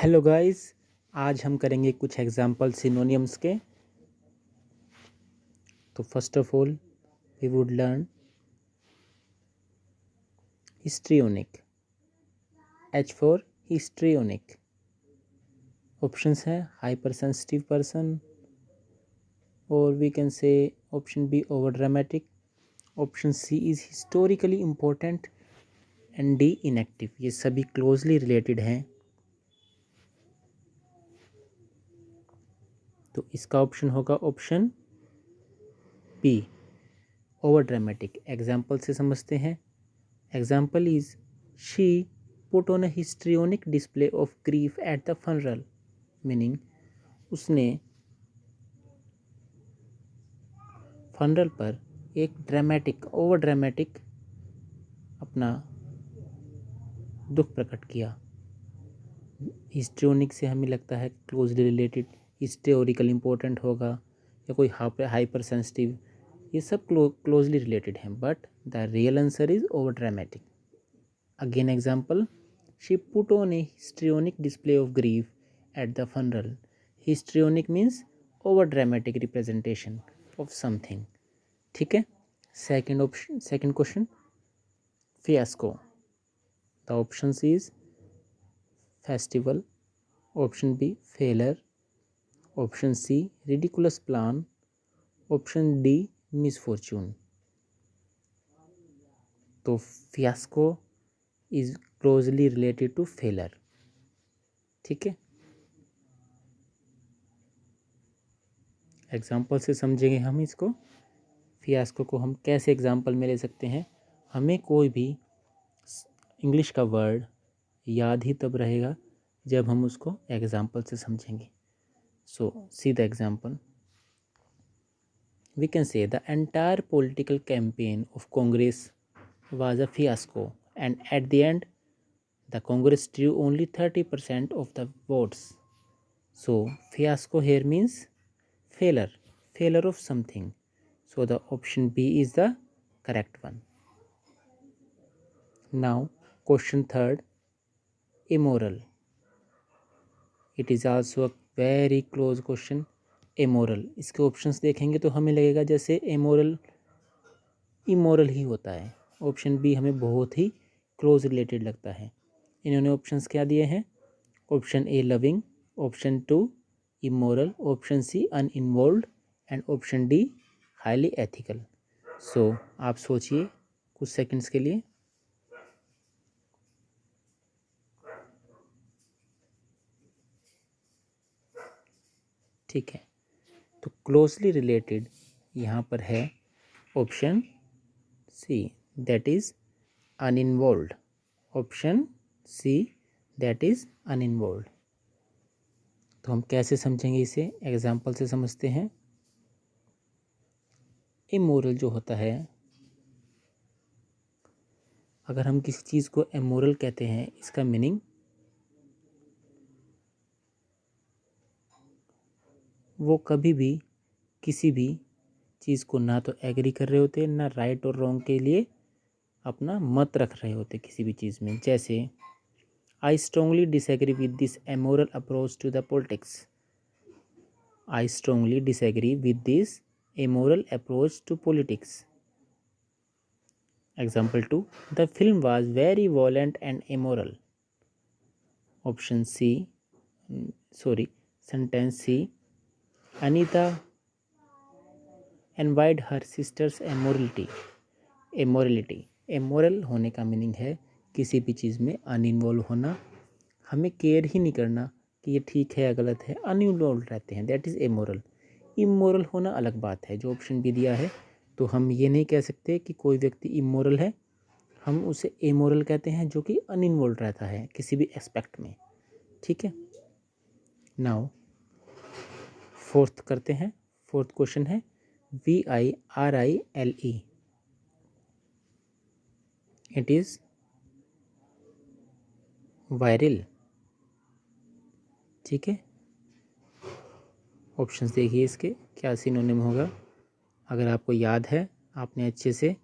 Hello guys, आज हम करेंगे कुछ एग्जाम्पल सिनोनियम्स के। तो first of all we would learn histrionic. H for histrionic. Options हैं हाइपर सेंसिटिव पर्सन, और we can say option B over dramatic, option C is historically important and D inactive. ये सभी closely related हैं। तो इसका option होगा option B over dramatic. Example से समझते हैं। Example is she put on a histrionic display of grief at the funeral. Meaning उसने फनरल पर एक ड्रामेटिक ओवर ड्रामेटिक अपना दुख प्रकट किया। हिस्ट्रियोनिक से हमें लगता है क्लोजली रिलेटेड हिस्टोरिकल इम्पोर्टेंट होगा या कोई हाइपर सेंसिटिव, ये सब क्लोजली रिलेटेड हैं, but the real answer is over dramatic. Again example, she put on a histrionic display of grief at the funeral. Histrionic means over dramatic representation of something. ठीक है। second question, fiasco. The options is festival, option B failure, option C ridiculous plan, option D misfortune. तो fiasco is closely related to failure. ठीक है। Example से समझेंगे हम इसको। Fiasco को हम कैसे एग्जाम्पल में ले सकते हैं। हमें कोई भी इंग्लिश का वर्ड याद ही तब रहेगा जब हम उसको एग्जाम्पल से समझेंगे। So see the example. We can say the entire political campaign of Congress was a fiasco and at the end the Congress drew only 30% of the votes. So fiasco here means failure of something. So the option B is the correct one. Now question third, immoral. It is also a very close question. immoral, इसके options देखेंगे तो हमें लगेगा जैसे immoral ही होता है। Option B हमें बहुत ही क्लोज रिलेटेड लगता है। इन्होंने ऑप्शंस क्या दिए हैं? Option A loving, option two immoral, option C uninvolved and option D highly ethical. So आप सोचिए कुछ सेकंड्स के लिए। ठीक है, तो क्लोजली रिलेटेड यहाँ पर है option C, that is uninvolved. Option C that is uninvolved. तो हम कैसे समझेंगे इसे? एग्जाम्पल से समझते हैं। इमोरल जो होता है, अगर हम किसी चीज़ को इमोरल कहते हैं, इसका मीनिंग वो कभी भी किसी भी चीज़ को ना तो एग्री कर रहे होते, ना राइट और रॉन्ग के लिए अपना मत रख रहे होते किसी भी चीज़ में। जैसे I strongly disagree with this immoral approach to the politics. I strongly disagree with this immoral approach to politics. Example 2, the film was very violent and immoral. Option C, sentence C, Anita envied her sister's immorality. Immoral होने का meaning है किसी भी चीज़ में uninvolved होना, हमें care ही नहीं करना कि ये ठीक है या गलत है, अनइन्वॉल्व रहते हैं, दैट इज़ इमोरल। इमोरल होना अलग बात है, जो ऑप्शन भी दिया है। तो हम ये नहीं कह सकते कि कोई व्यक्ति इमोरल है, हम उसे इमोरल कहते हैं जो कि अनइन्वॉल्व रहता है किसी भी एस्पेक्ट में। ठीक है। नाउ फोर्थ करते हैं। फोर्थ क्वेश्चन है VIRILE। It is viral. ठीक है। ऑप्शंस देखिए इसके क्या सिनोनिम होगा। अगर आपको याद है, आपने अच्छे से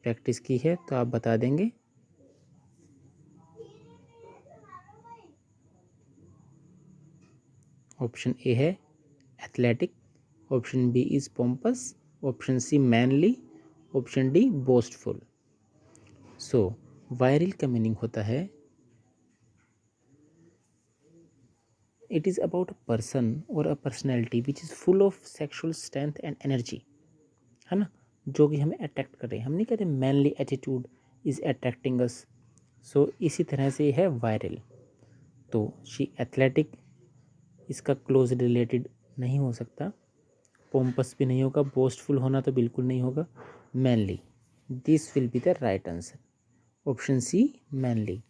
प्रैक्टिस की है, तो आप बता देंगे। ऑप्शन ए है athletic, option B is pompous, option C manly, option D boastful. So viral का मीनिंग होता है it is about a person और a personality which is full of sexual strength and energy, है ना, जो कि हमें अट्रैक्ट कर रहे हैं। हम नहीं कहते मैनली एटीट्यूड इज़ अट्रैक्टिंग अस। सो इसी तरह से है वायरल। तो शी एथलेटिक इसका क्लोज रिलेटेड नहीं हो सकता, पोम्पस भी नहीं होगा, बोस्टफुल होना तो बिल्कुल नहीं होगा, manly. This will be the right answer, option C manly.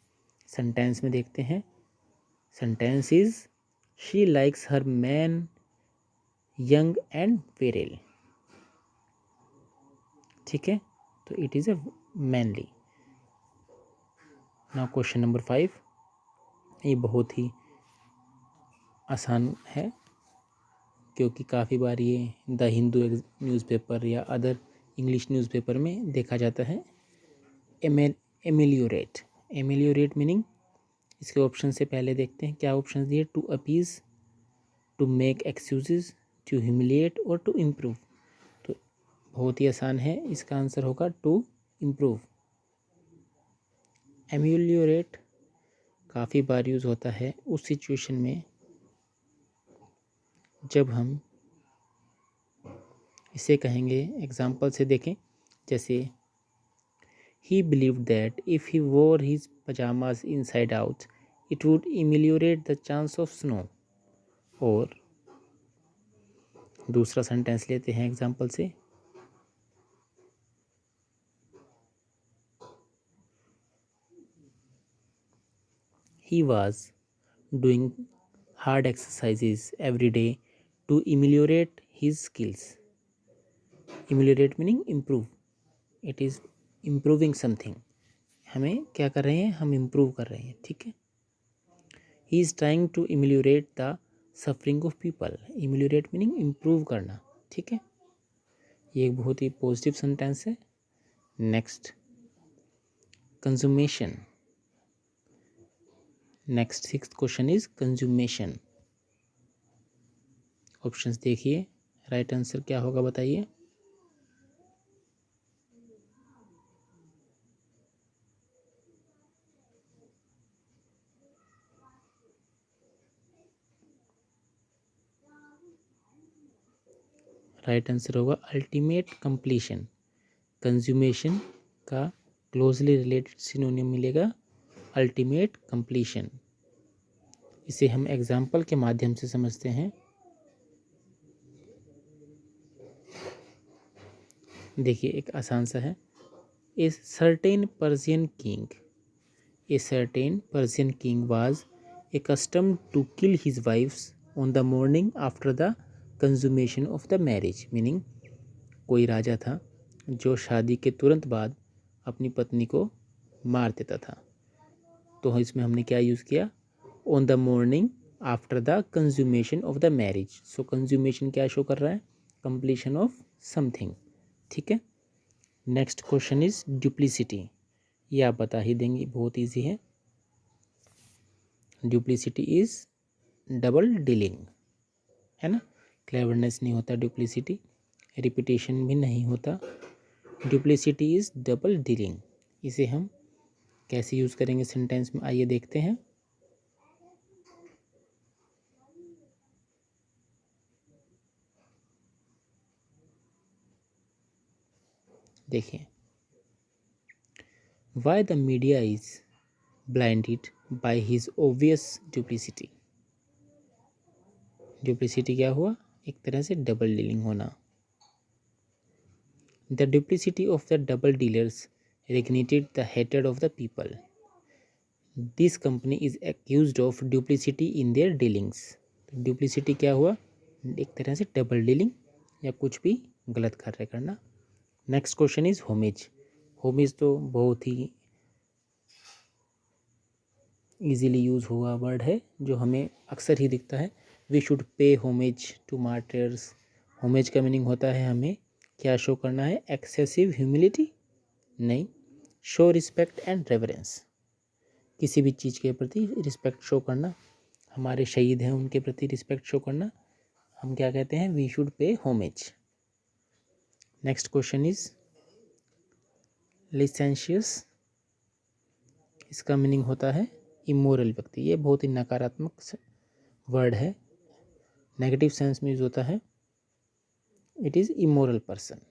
Sentence में देखते हैं, sentence is she likes her man young and virile. ठीक है, तो it is a manly. Now question number 5, ये बहुत ही आसान है क्योंकि काफ़ी बार ये द हिंदू न्यूज़पेपर या अदर इंग्लिश न्यूज़पेपर में देखा जाता है। एमेलियोरेट, एमेलियोरेट मीनिंग, इसके ऑप्शन से पहले देखते हैं क्या ऑप्शन दिए। To appease, to make excuses, to humiliate और टू इम्प्रूव। तो बहुत ही आसान है, इसका आंसर होगा टू इम्प्रूव। एमेलियोरेट काफ़ी बार यूज़ होता है उस सिचुएशन में जब हम इसे कहेंगे, एग्जाम्पल से देखें, जैसे he believed that if he wore his pyjamas inside out it would ameliorate the chance of snow. और दूसरा सेंटेंस लेते हैं एग्जाम्पल से, he was doing hard exercises every day to ameliorate his skills. Ameliorate meaning improve, it is improving something, हमें क्या कर रहे हैं, हम इम्प्रूव कर रहे हैं। ठीक है, he is trying to ameliorate the suffering of people. Ameliorate meaning improve करना। ठीक है, ये एक बहुत ही पॉजिटिव सेंटेंस है। Next, consummation. Next 6th question is consummation. Options देखिए, राइट आंसर क्या होगा बताइए। राइट आंसर होगा अल्टीमेट कंप्लीशन। कंज्यूमेशन का क्लोजली रिलेटेड सिनोनिम मिलेगा अल्टीमेट कंप्लीशन। इसे हम एग्जाम्पल के माध्यम से समझते हैं। देखिए, एक आसान सा है, a certain Persian king, a certain Persian king was accustomed to kill his wives on the morning after the consummation of the marriage। Meaning कोई राजा था जो शादी के तुरंत बाद अपनी पत्नी को मार देता था। तो इसमें हमने क्या यूज़ किया, on the morning after the consummation of the marriage. So consummation क्या शो कर रहा है, कंप्लीशन ऑफ समथिंग। ठीक है, नेक्स्ट क्वेश्चन इज ड्यूप्लिसिटी। ये आप बता ही देंगे, बहुत ईजी है। ड्यूप्लिसिटी इज डबल डीलिंग, है ना, क्लेवरनेस नहीं होता ड्यूप्लिसिटी, रिपीटेशन भी नहीं होता। ड्यूप्लिसिटी इज डबल डीलिंग। इसे हम कैसे यूज़ करेंगे सेंटेंस में, आइए देखते हैं। देखिए, why the media is blinded by his obvious duplicity. Duplicity क्या हुआ, एक तरह से डबल डीलिंग होना। The duplicity of the double dealers reignited the हेटेड of the people. This company is accused of duplicity in their dealings. Duplicity क्या हुआ, एक तरह से डबल डीलिंग या कुछ भी गलत कार्य करना। Next question is homage. Homage तो बहुत ही इजीली यूज़ हुआ वर्ड है जो हमें अक्सर ही दिखता है। We should pay homage to martyrs. Homage का मीनिंग होता है हमें क्या शो करना है, एक्सेसिव ह्यूमिलिटी नहीं, शो रिस्पेक्ट एंड रेवरेंस, किसी भी चीज़ के प्रति रिस्पेक्ट शो करना। हमारे शहीद हैं उनके प्रति रिस्पेक्ट शो करना हम क्या कहते हैं, we should pay homage. Next question is licentious, इसका मीनिंग होता है इमोरल व्यक्ति। ये बहुत ही नकारात्मक वर्ड है, नेगेटिव सेंस में यूज होता है, it is immoral person.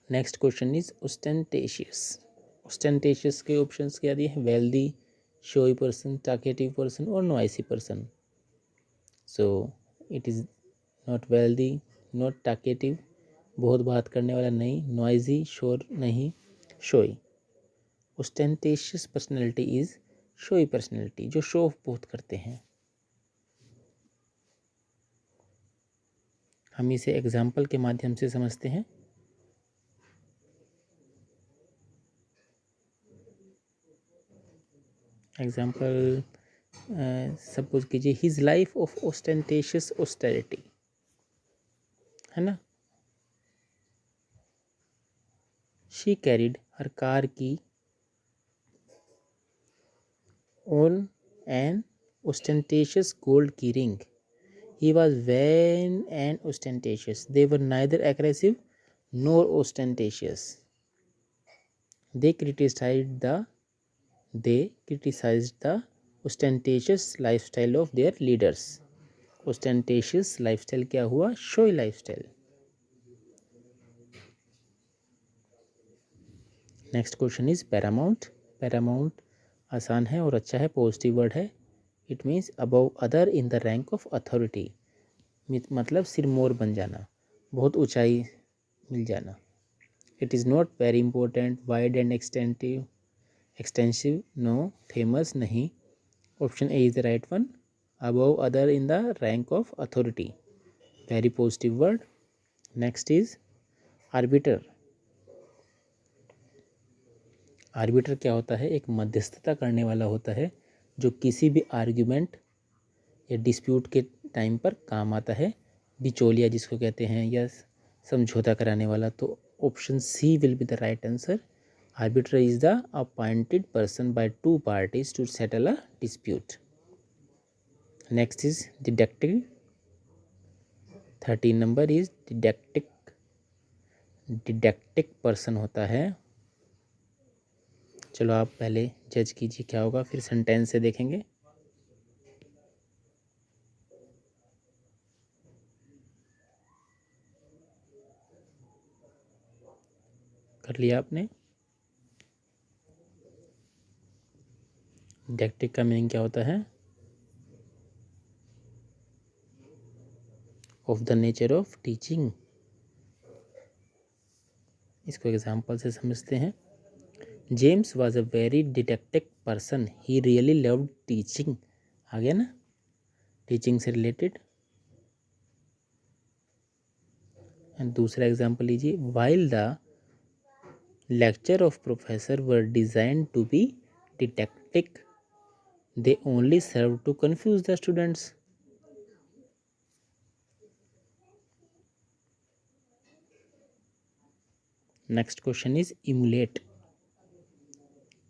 Next question is ostentatious. Ostentatious के ऑप्शंस क्या दिए हैं, wealthy, showy person, talkative person और noisy person. So it is not wealthy, not talkative, बहुत बात करने वाला नहीं, नॉइजी, शोर नहीं, showy. Ostentatious personality is showy personality, जो शो ऑफ बहुत करते हैं। हम इसे एग्जाम्पल के माध्यम से समझते हैं। एग्जाम्पल सपोज कीजिए, हिज लाइफ ऑफ ओस्टेंटेशियस ऑस्टेरिटी, है ना। शी कैरिड हर कार की on an ostentatious gold key ring. He was vain and ostentatious. They were neither aggressive nor ostentatious. They criticized the ostentatious lifestyle of their leaders. Ostentatious lifestyle क्या हुआ, showy lifestyle. Next question is paramount. Paramount आसान है और अच्छा है, positive word है। It means above other in the rank of authority, मतलब सिरमौर बन जाना, बहुत ऊंचाई मिल जाना। It is not very important, wide and extensive, no, famous नहीं। Option A is the right one, above other in the rank of authority, very positive word. Next is arbiter. Arbiter क्या होता है, एक मध्यस्थता करने वाला होता है जो किसी भी आर्ग्यूमेंट या डिस्प्यूट के टाइम पर काम आता है, बिचौलिया जिसको कहते हैं, या समझौता कराने वाला। तो option C will be the right answer. Arbiter is the appointed person by two parties to settle a dispute. Next is deductive. 13 number is didactic. Didactic person होता है, चलो आप पहले जज कीजिए क्या होगा, फिर सेंटेंस से देखेंगे। कर लिया आपने। डिडक्टिक का मीनिंग क्या होता है, of the nature of teaching. इसको एग्जाम्पल से समझते हैं। James was a very didactic person, he really loved teaching. आ गया ना, टीचिंग से रिलेटेड। एंड दूसरा एग्जाम्पल लीजिए, while the lecture of professor were designed to be didactic, they only serve to confuse the students. Next question is emulate.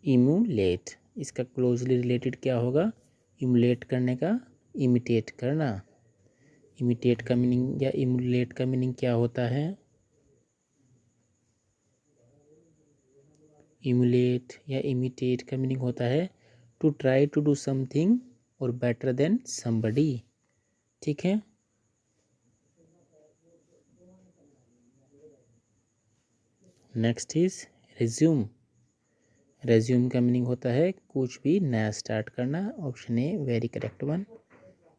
Emulate, इसका closely related क्या होगा, emulate करने का, इमिटेट करना। इमिटेट का मीनिंग या इमुलेट का मीनिंग क्या होता है, इमुलेट या इमिटेट का मीनिंग होता है to try to do something और बेटर देन समबडी। ठीक है। Next is resume. रेज्यूम का मीनिंग होता है कुछ भी नया स्टार्ट करना। Option A very correct one.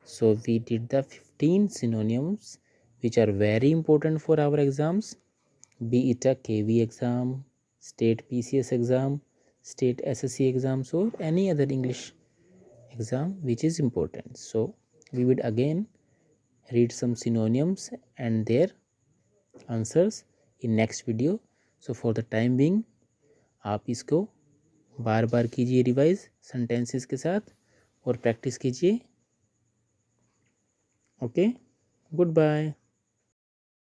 So we did the 15 synonyms which are very important for our exams, be it a KV exam, state PCS exam, state SSC exams, or any other English exam which is important. So we would again read some synonyms and their answers in next video. So for the time being आप इसको बार बार कीजिए revise sentences के साथ और practice कीजिए। Okay, good bye.